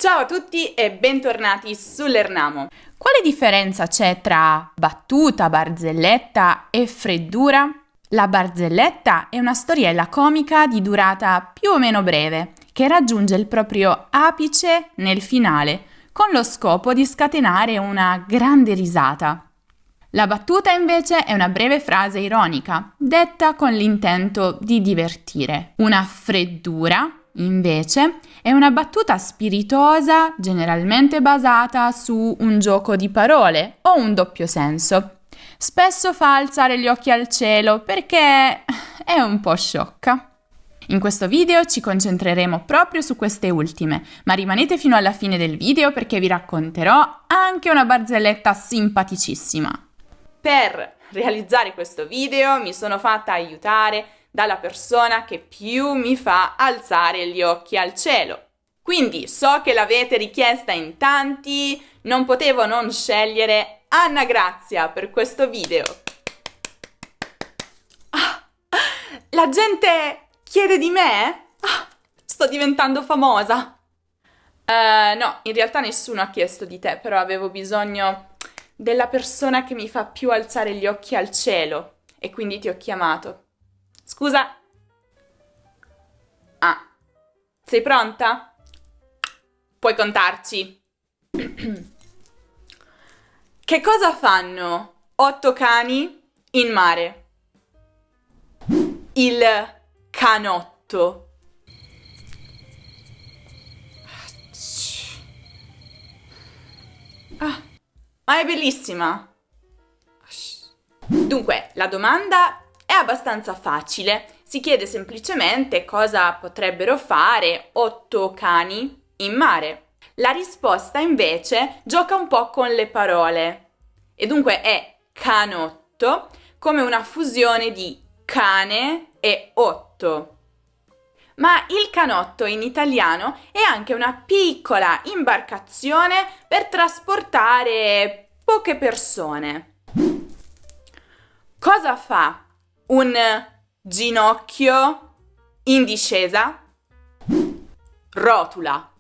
Ciao a tutti e bentornati sull'Ernamo. Quale differenza c'è tra battuta, barzelletta e freddura? La barzelletta è una storiella comica di durata più o meno breve, che raggiunge il proprio apice nel finale, con lo scopo di scatenare una grande risata. La battuta invece è una breve frase ironica, detta con l'intento di divertire. Una freddura, invece, è una battuta spiritosa, generalmente basata su un gioco di parole o un doppio senso. Spesso fa alzare gli occhi al cielo perché è un po' sciocca. In questo video ci concentreremo proprio su queste ultime, ma rimanete fino alla fine del video perché vi racconterò anche una barzelletta simpaticissima. Per realizzare questo video mi sono fatta aiutare dalla persona che più mi fa alzare gli occhi al cielo. Quindi so che l'avete richiesta in tanti, non potevo non scegliere Anna Grazia per questo video. La gente chiede di me? Sto diventando famosa. No, in realtà nessuno ha chiesto di te, però avevo bisogno della persona che mi fa più alzare gli occhi al cielo e quindi ti ho chiamato. Scusa. Sei pronta? Puoi contarci. Che cosa fanno 8 cani in mare? Il canotto. Ma è bellissima! Dunque, la domanda è abbastanza facile. Si chiede semplicemente cosa potrebbero fare 8 cani in mare. La risposta invece gioca un po' con le parole. E dunque è canotto come una fusione di cane e 8. Ma il canotto in italiano è anche una piccola imbarcazione per trasportare poche persone. Cosa fa un ginocchio in discesa? Rotula.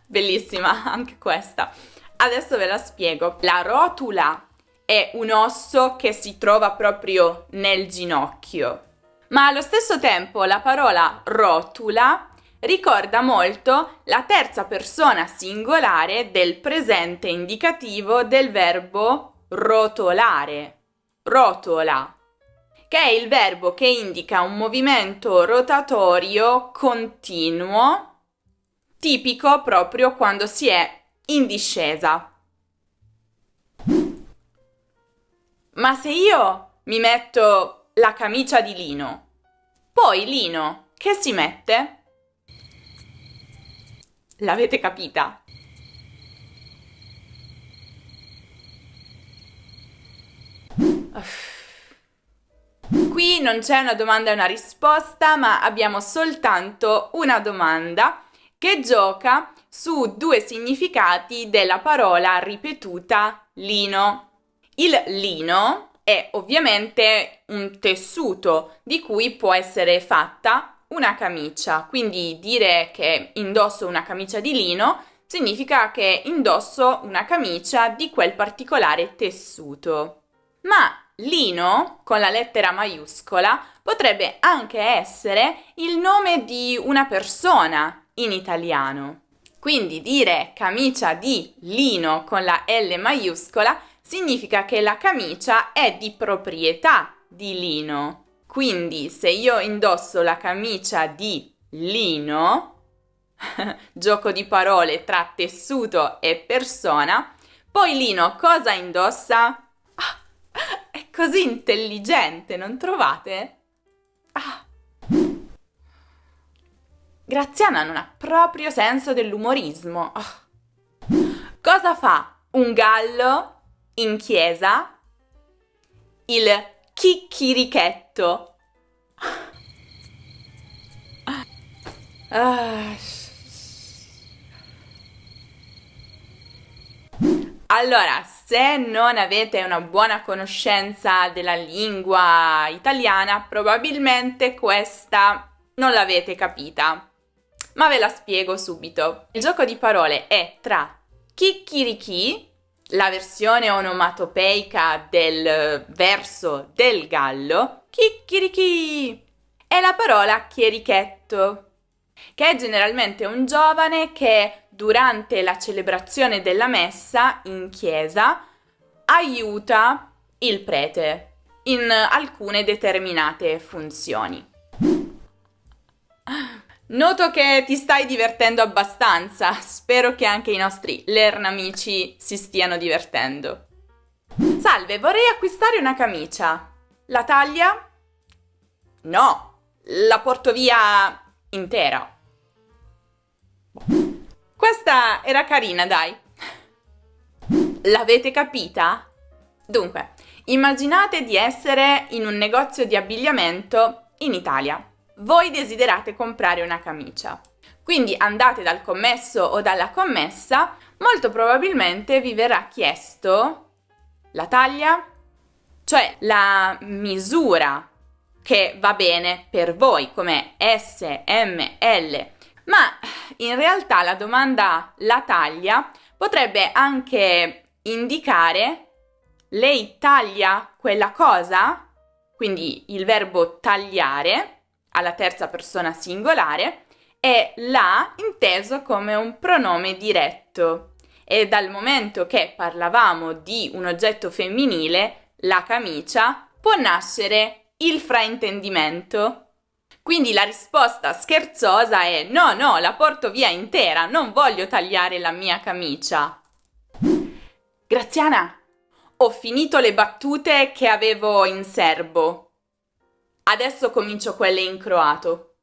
Bellissima anche questa. Adesso ve la spiego. La rotula è un osso che si trova proprio nel ginocchio. Ma allo stesso tempo la parola rotula ricorda molto la terza persona singolare del presente indicativo del verbo rotolare. Rotola, che è il verbo che indica un movimento rotatorio continuo, tipico proprio quando si è in discesa. Ma se io mi metto la camicia di lino, poi Lino che si mette? L'avete capita? Qui non c'è una domanda e una risposta, ma abbiamo soltanto una domanda che gioca su due significati della parola ripetuta lino. Il lino è ovviamente un tessuto di cui può essere fatta una camicia, quindi dire che indosso una camicia di lino significa che indosso una camicia di quel particolare tessuto. Ma lino, con la lettera maiuscola, potrebbe anche essere il nome di una persona in italiano. Quindi dire camicia di lino con la L maiuscola significa che la camicia è di proprietà di lino. Quindi se io indosso la camicia di lino, gioco di parole tra tessuto e persona, poi Lino cosa indossa? È così intelligente, non trovate? Graziana non ha proprio senso dell'umorismo. Cosa fa un gallo in chiesa? Il chicchirichetto. Allora, se non avete una buona conoscenza della lingua italiana, probabilmente questa non l'avete capita, ma ve la spiego subito. Il gioco di parole è tra chicchirichì, la versione onomatopeica del verso del gallo, chicchirichì, e la parola chierichetto, che è generalmente un giovane che durante la celebrazione della messa in chiesa aiuta il prete in alcune determinate funzioni. Noto che ti stai divertendo abbastanza, spero che anche i nostri lernamici si stiano divertendo. Salve, vorrei acquistare una camicia. La taglia? No, la porto via intera. Questa era carina, dai. L'avete capita? Dunque, immaginate di essere in un negozio di abbigliamento in Italia. Voi desiderate comprare una camicia. Quindi andate dal commesso o dalla commessa, molto probabilmente vi verrà chiesto la taglia, cioè la misura che va bene per voi, come S, M, L. Ma in realtà la domanda la taglia potrebbe anche indicare lei taglia quella cosa, quindi il verbo tagliare alla terza persona singolare è la inteso come un pronome diretto e dal momento che parlavamo di un oggetto femminile, la camicia, può nascere il fraintendimento. Quindi la risposta scherzosa è no, la porto via intera, non voglio tagliare la mia camicia. Graziana, ho finito le battute che avevo in serbo. Adesso comincio quelle in croato.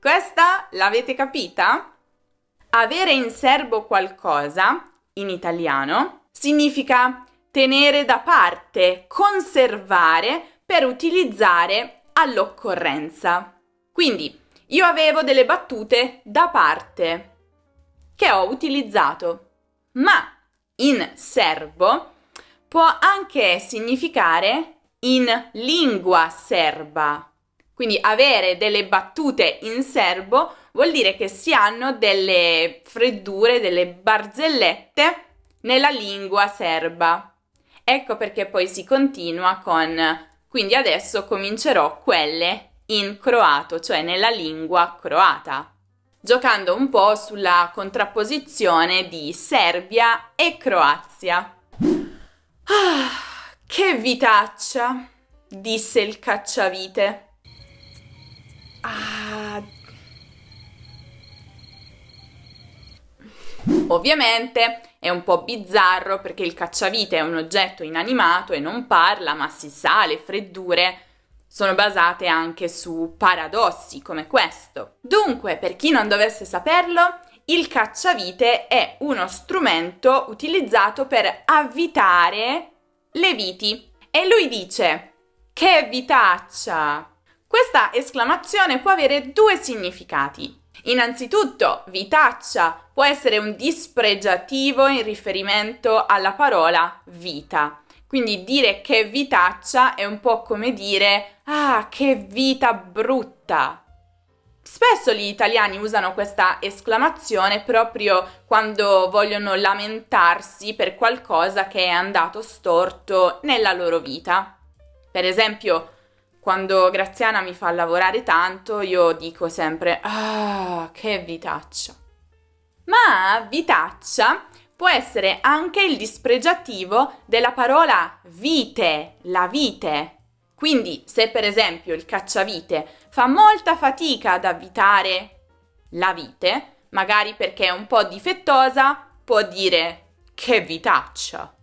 Questa l'avete capita? Avere in serbo qualcosa, in italiano, significa tenere da parte, conservare per utilizzare all'occorrenza. Quindi, io avevo delle battute da parte che ho utilizzato, ma in serbo può anche significare in lingua serba. Quindi avere delle battute in serbo vuol dire che si hanno delle freddure, delle barzellette nella lingua serba. Ecco perché poi si continua con quindi adesso comincerò quelle in croato, cioè nella lingua croata, giocando un po' sulla contrapposizione di Serbia e Croazia. Che vitaccia, disse il cacciavite. Ovviamente è un po' bizzarro perché il cacciavite è un oggetto inanimato e non parla, ma si sa, le freddure sono basate anche su paradossi come questo. Dunque, per chi non dovesse saperlo, il cacciavite è uno strumento utilizzato per avvitare le viti. E lui dice: che vitaccia! Questa esclamazione può avere due significati. Innanzitutto, vitaccia può essere un dispregiativo in riferimento alla parola vita. Quindi dire che vitaccia è un po' come dire che vita brutta. Spesso gli italiani usano questa esclamazione proprio quando vogliono lamentarsi per qualcosa che è andato storto nella loro vita. Per esempio, quando Graziana mi fa lavorare tanto, io dico sempre che vitaccia. Ma vitaccia può essere anche il dispregiativo della parola vite, la vite. Quindi, se per esempio il cacciavite fa molta fatica ad avvitare la vite, magari perché è un po' difettosa, può dire che vitaccia.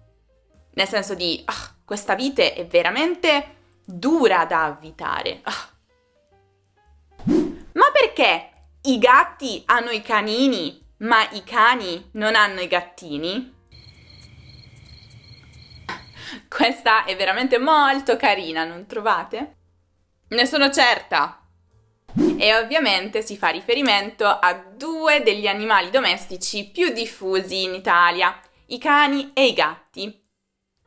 Nel senso di questa vite è veramente dura da avvitare. Ma perché i gatti hanno i canini, ma i cani non hanno i gattini? Questa è veramente molto carina, non trovate? Ne sono certa. E ovviamente si fa riferimento a due degli animali domestici più diffusi in Italia, i cani e i gatti.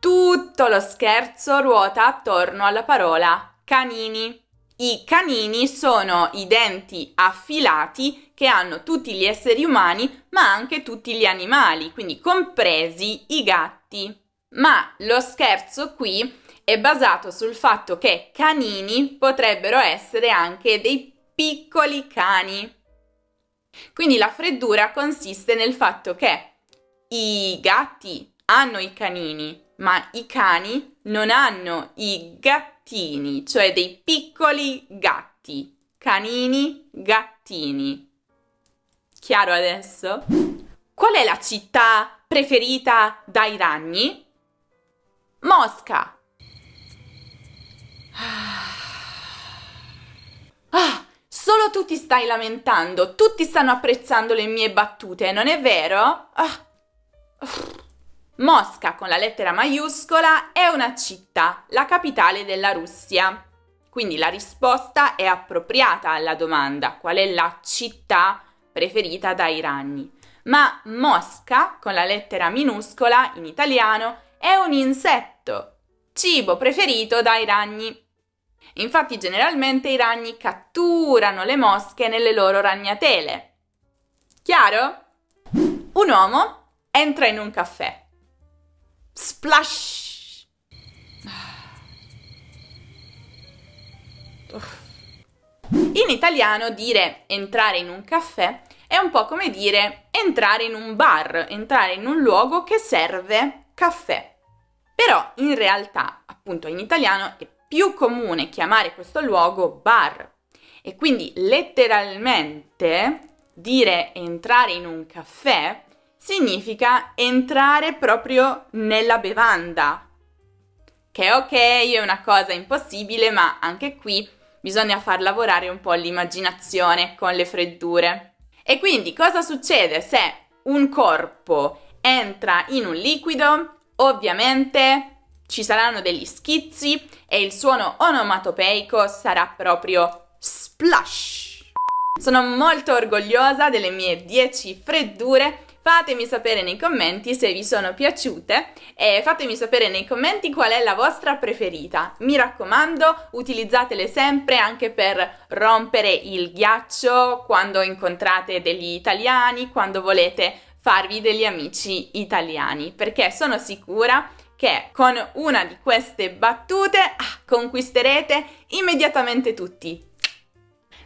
Tutto lo scherzo ruota attorno alla parola canini. I canini sono i denti affilati che hanno tutti gli esseri umani, ma anche tutti gli animali, quindi compresi i gatti. Ma lo scherzo qui è basato sul fatto che canini potrebbero essere anche dei piccoli cani. Quindi la freddura consiste nel fatto che i gatti hanno i canini, ma i cani non hanno i gattini, cioè dei piccoli gatti. Canini, gattini. Chiaro adesso? Qual è la città preferita dai ragni? Mosca. Solo tu ti stai lamentando, tutti stanno apprezzando le mie battute, non è vero? Mosca con la lettera maiuscola è una città, la capitale della Russia. Quindi la risposta è appropriata alla domanda: qual è la città preferita dai ragni? Ma Mosca con la lettera minuscola in italiano è un insetto, cibo preferito dai ragni. Infatti generalmente i ragni catturano le mosche nelle loro ragnatele. Chiaro? Un uomo entra in un caffè. Splash! In italiano dire entrare in un caffè è un po' come dire entrare in un bar, entrare in un luogo che serve caffè. Però in realtà, appunto in italiano, è più comune chiamare questo luogo bar. E quindi letteralmente dire entrare in un caffè significa entrare proprio nella bevanda. Che ok, è una cosa impossibile, ma anche qui bisogna far lavorare un po' l'immaginazione con le freddure. E quindi cosa succede se un corpo entra in un liquido? Ovviamente ci saranno degli schizzi e il suono onomatopeico sarà proprio splash. Sono molto orgogliosa delle mie 10 freddure. Fatemi sapere nei commenti se vi sono piaciute e fatemi sapere nei commenti qual è la vostra preferita. Mi raccomando, utilizzatele sempre anche per rompere il ghiaccio quando incontrate degli italiani, quando volete farvi degli amici italiani, perché sono sicura che con una di queste battute conquisterete immediatamente tutti.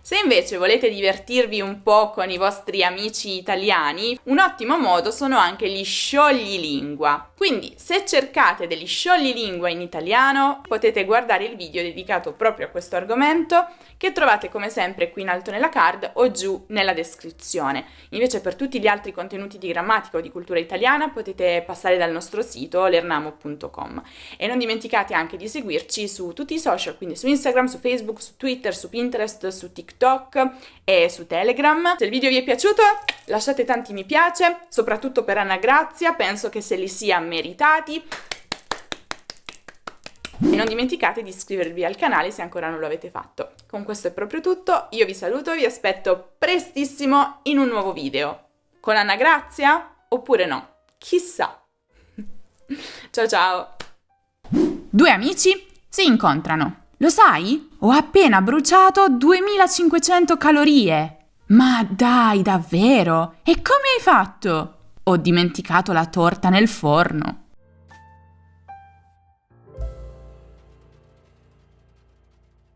Se invece volete divertirvi un po' con i vostri amici italiani, un ottimo modo sono anche gli scioglilingua. Quindi, se cercate degli scioglilingua in italiano, potete guardare il video dedicato proprio a questo argomento, che trovate come sempre qui in alto nella card o giù nella descrizione. Invece per tutti gli altri contenuti di grammatica o di cultura italiana potete passare dal nostro sito lernamo.com. E non dimenticate anche di seguirci su tutti i social, quindi su Instagram, su Facebook, su Twitter, su Pinterest, su TikTok e su Telegram. Se il video vi è piaciuto lasciate tanti mi piace, soprattutto per Anna Grazia, penso che se li sia meritati. E non dimenticate di iscrivervi al canale se ancora non lo avete fatto. Con questo è proprio tutto, io vi saluto, vi aspetto prestissimo in un nuovo video. Con Anna Grazia? Oppure no? Chissà. Ciao ciao! Due amici si incontrano. Lo sai? Ho appena bruciato 2500 calorie. Ma dai, davvero? E come hai fatto? Ho dimenticato la torta nel forno.